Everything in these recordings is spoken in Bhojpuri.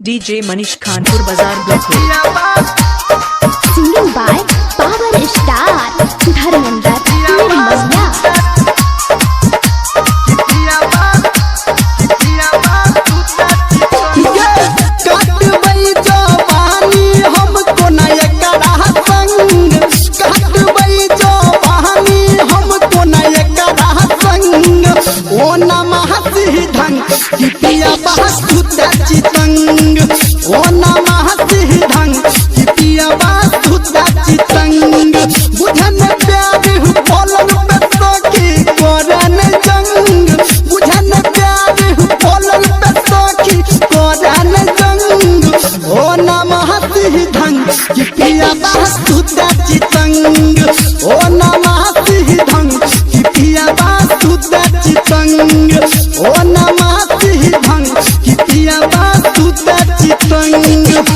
DJ Manish Khanpur Bazaar Block. Singing by Power Star Dharmendra nirmaliya. ओ नमः सिद्धंग किपिया बासुता चितंग बुझन प्यार बोलन पे सखी करन जंग बुझन प्यार बोलन पे सखी करन जंग ओ नमः सिद्धंग किपिया बासुता चितंग ओ नमः सिद्धंग किपिया बासुता चितंग ओ नमः सिद्धंग किपिया बासुता चितंग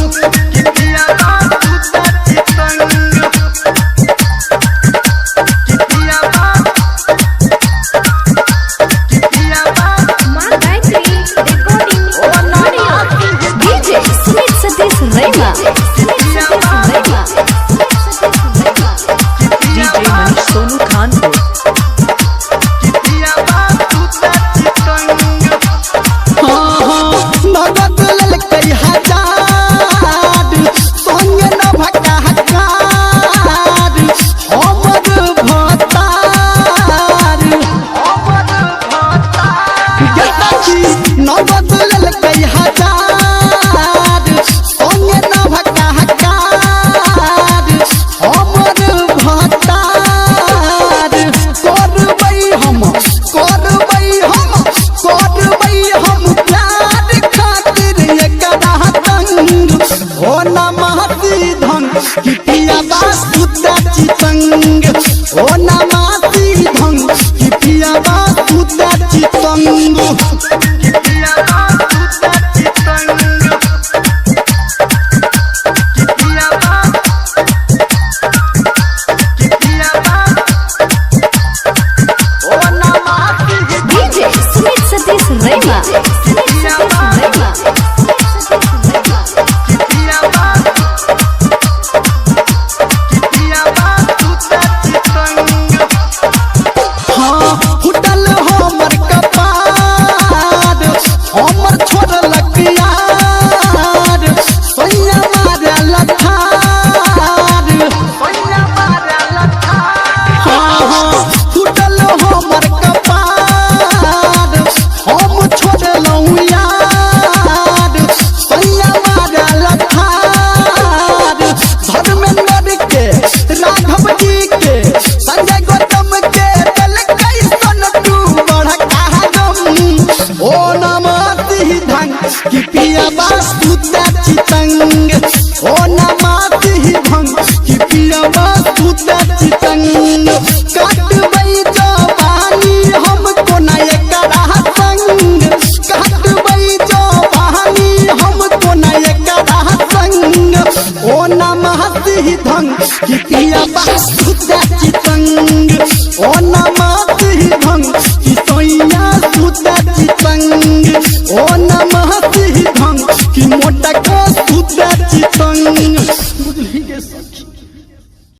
किपिया बासुता चितंग ओ नमः सिद्धंग किपिया बासुता चितंग किपिया बासुता चितंग किपिया ओ नमः DJ Smith Satish Rema. किपिया बासुता चितंग ओ